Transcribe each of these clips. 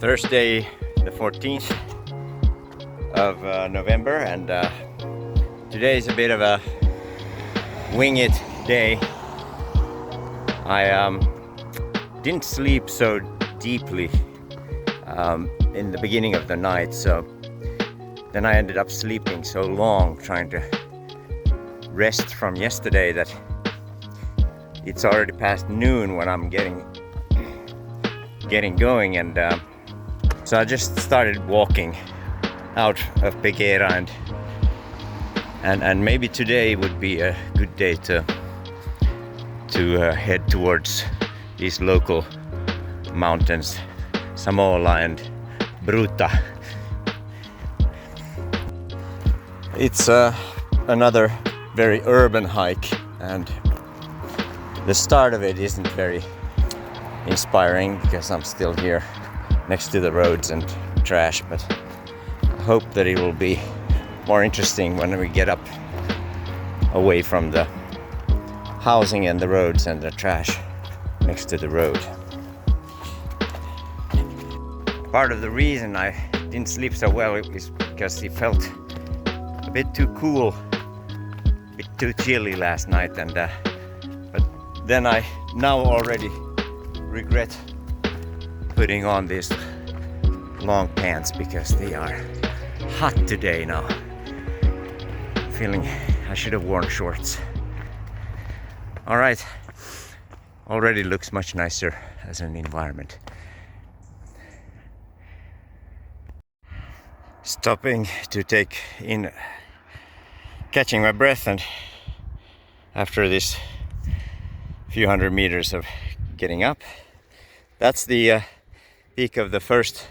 Thursday the 14th of November, and today is a bit of a wing it day. I didn't sleep so deeply in the beginning of the night, so then I ended up sleeping so long trying to rest from yesterday that it's already past noon when I'm getting going, and so I just started walking out of Paguera, and maybe today would be a good day to head towards these local mountains, Sa Mola and Bruta. It's another very urban hike, and the start of it isn't very inspiring because I'm still here next to the roads and trash, but I hope that it will be more interesting when we get up away from the housing and the roads and the trash next to the road. Part of the reason I didn't sleep so well is because it felt a bit too cool, a bit too chilly last night, and but then I now already regret putting on these long pants because they are hot today now. Feeling I should have worn shorts. All right, already looks much nicer as an environment. Stopping to take in, catching my breath, and after this few hundred meters of getting up, that's the peak of the first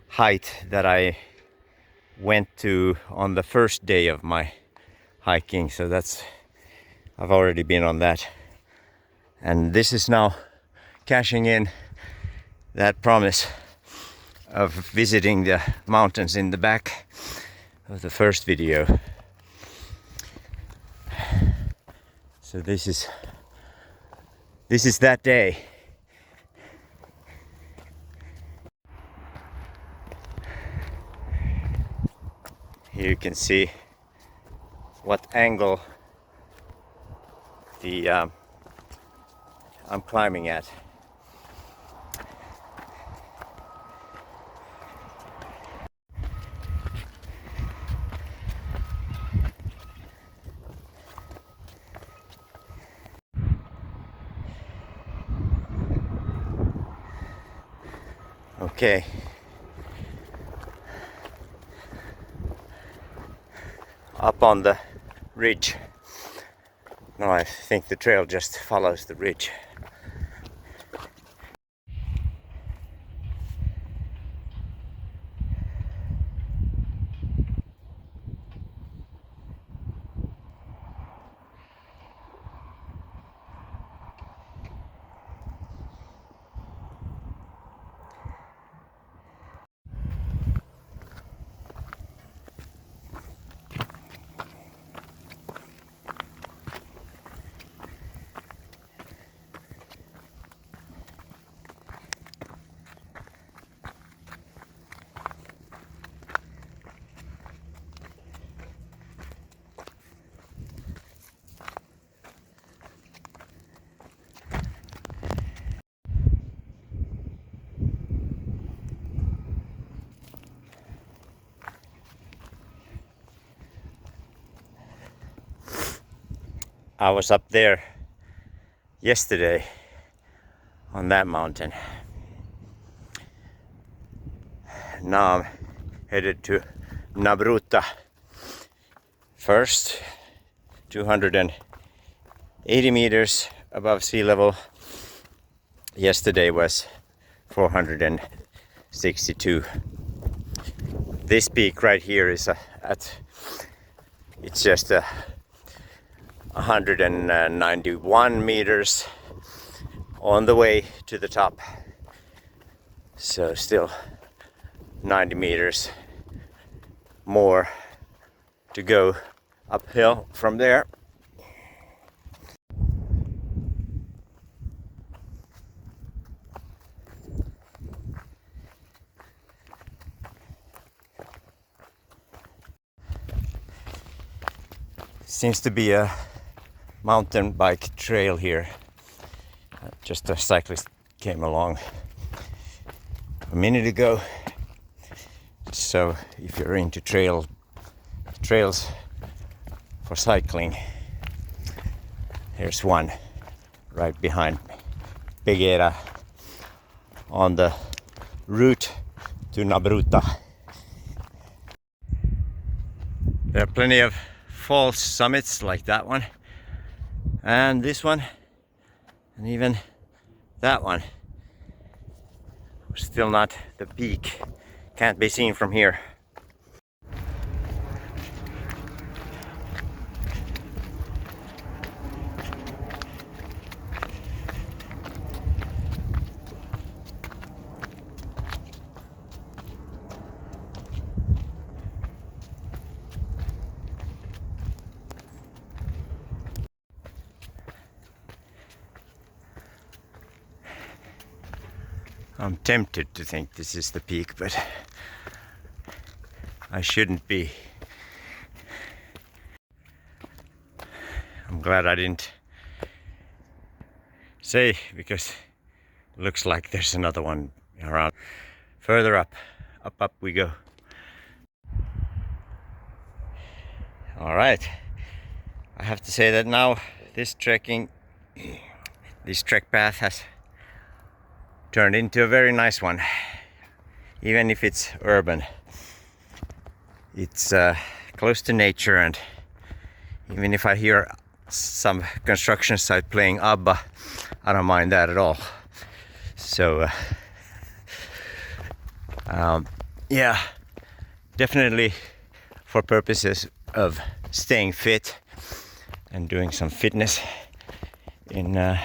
height that I went to on the first day of my hiking. So I've already been on that, and this is now cashing in that promise of visiting the mountains in the back of the first video. So this is that day. Here you can see what angle I'm climbing at. Okay. Up on the ridge. No, I think the trail just follows the ridge. I was up there yesterday on that mountain. Now I'm headed to Na Bruta first, 280 meters above sea level. Yesterday was 462. This peak right here is it's just 191 meters on the way to the top, so still 90 meters more to go uphill from there. Seems to be a mountain bike trail here. Just a cyclist came along a minute ago. So if you're into trails for cycling, here's one right behind me. Paguera, on the route to Na Bruta. There are plenty of false summits like that one, and this one, and even that one. Still not the peak, can't be seen from here. I'm tempted to think this is the peak, but I shouldn't be. I'm glad I didn't say, because it looks like there's another one around. Further up we go. All right, I have to say that now this trek path has turned into a very nice one. Even if it's urban, it's close to nature, and even if I hear some construction site playing ABBA, I don't mind that at all. So yeah, definitely for purposes of staying fit and doing some fitness in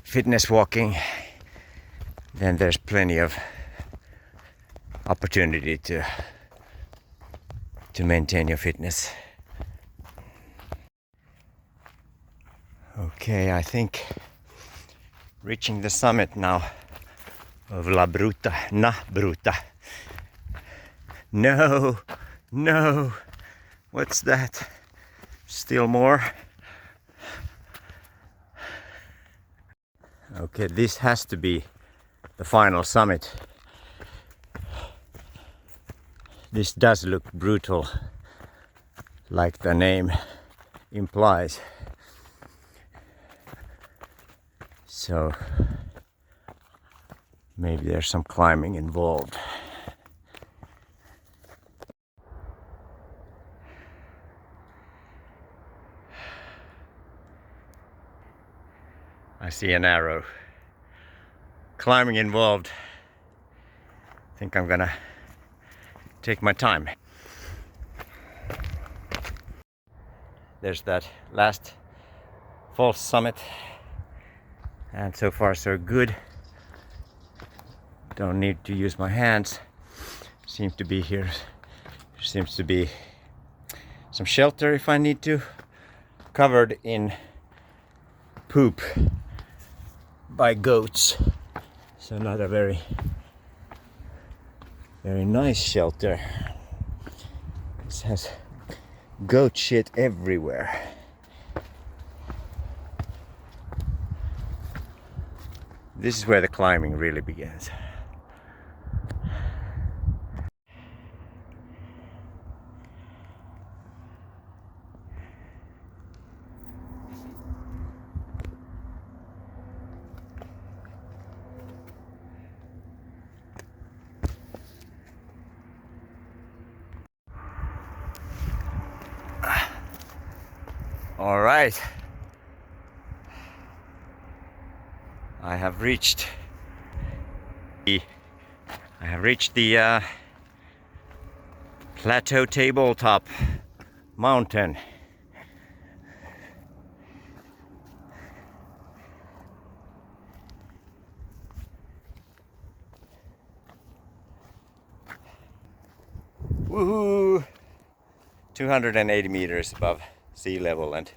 fitness walking, then there's plenty of opportunity to maintain your fitness. Okay, I think reaching the summit now of Na Bruta. No, what's that? Still more? Okay, this has to be the final summit. This does look brutal, like the name implies. So maybe there's some climbing involved. I see an arrow. Climbing involved. I think I'm gonna take my time. There's that last false summit, and so far so good. Don't need to use my hands. Seems to be here. Seems to be some shelter if I need to. Covered in poop by goats. So not a very nice shelter. This has goat shit everywhere. This is where the climbing really begins. All right, I have reached the plateau tabletop mountain. Woohoo! 280 meters above sea level, and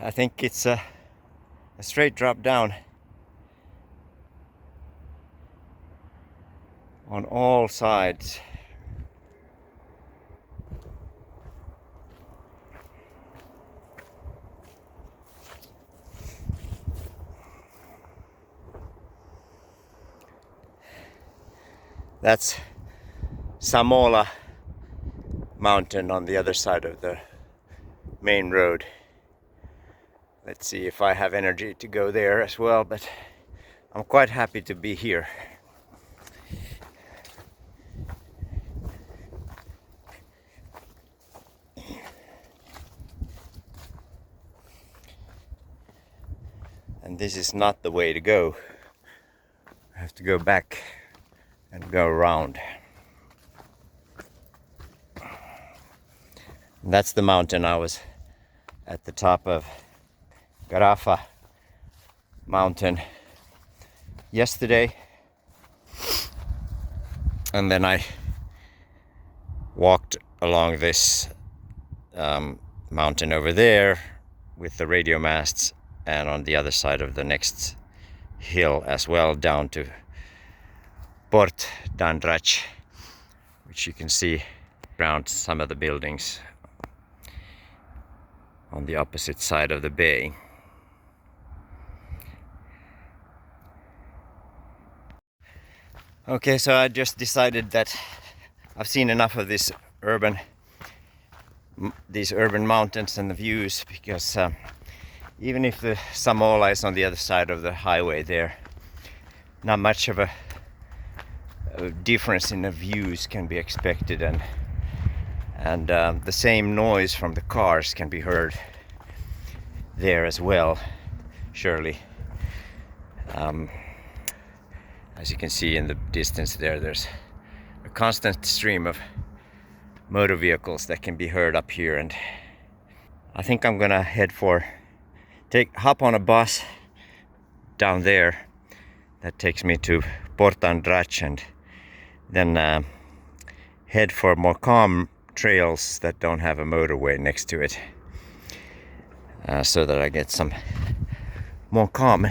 I think it's a straight drop down on all sides. That's Sa Mola mountain on the other side of the main road. Let's see if I have energy to go there as well, but I'm quite happy to be here. And this is not the way to go. I have to go back and go around. And that's the mountain I was at the top of. Garafa mountain yesterday, and then I walked along this mountain over there with the radio masts, and on the other side of the next hill as well, down to Port d'Andrach, which you can see around some of the buildings on the opposite side of the bay. Okay, so I just decided that I've seen enough of these urban mountains and the views, because even if the Sa Mola is on the other side of the highway there, not much of a difference in the views can be expected, and the same noise from the cars can be heard there as well, surely. As you can see in the distance there's a constant stream of motor vehicles that can be heard up here, and I think I'm gonna hop on a bus down there that takes me to Port d'Andrach, and then head for more calm trails that don't have a motorway next to it, so that I get some more calm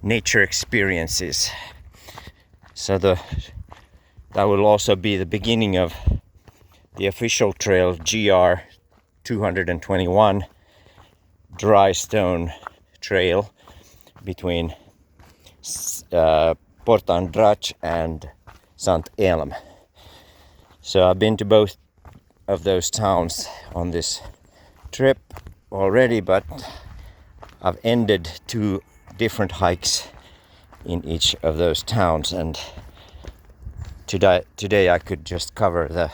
nature experiences. So that will also be the beginning of the official trail, GR 221 dry stone trail between Port d'Andrach and St. Elm. So I've been to both of those towns on this trip already, but I've ended 2 different hikes in each of those towns, and today I could just cover the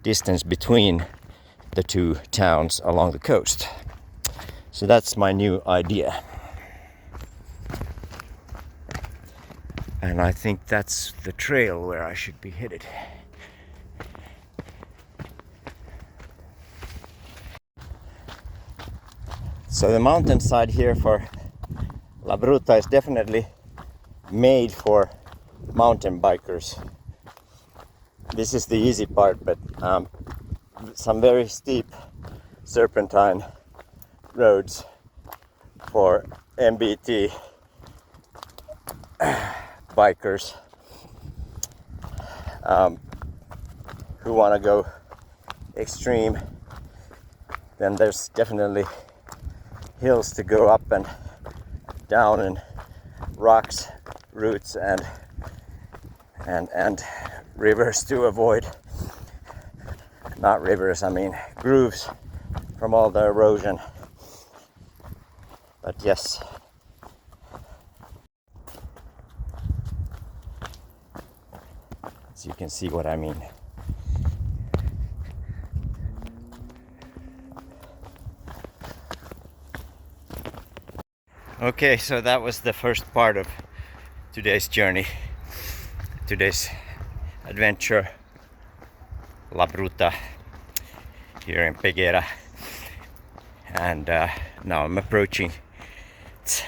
distance between the 2 towns along the coast. So that's my new idea, and I think that's the trail where I should be headed. So the mountainside here for La Bruta is definitely made for mountain bikers. This is the easy part, but some very steep serpentine roads for MBT bikers who want to go extreme. Then there's definitely hills to go up and down, and rocks, roots, and rivers to avoid. Not rivers, I mean grooves from all the erosion. But yes, so you can see what I mean. Okay, so that was the first part of today's journey, today's adventure, La Bruta, here in Paguera. And now I'm approaching it,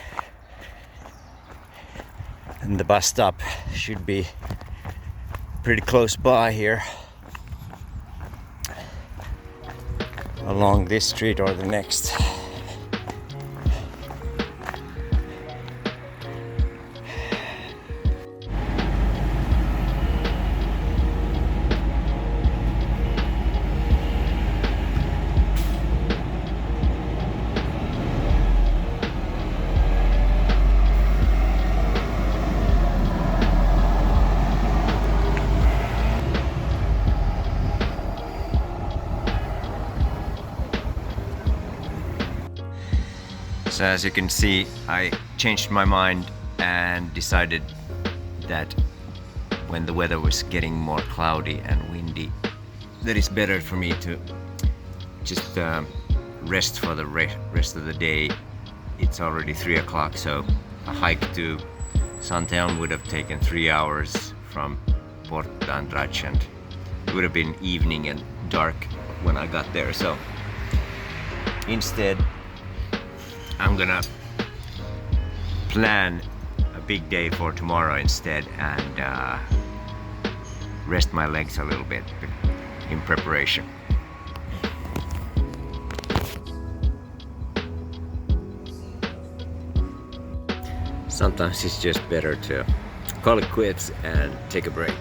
and the bus stop should be pretty close by here, along this street or the next. So as you can see, I changed my mind and decided that when the weather was getting more cloudy and windy, that it's better for me to just rest for the rest of the day. It's already 3 o'clock, so a hike to Santelm would have taken 3 hours from Porta Andrade, and it would have been evening and dark when I got there. So instead, I'm gonna plan a big day for tomorrow instead and rest my legs a little bit in preparation. Sometimes it's just better to call it quits and take a break.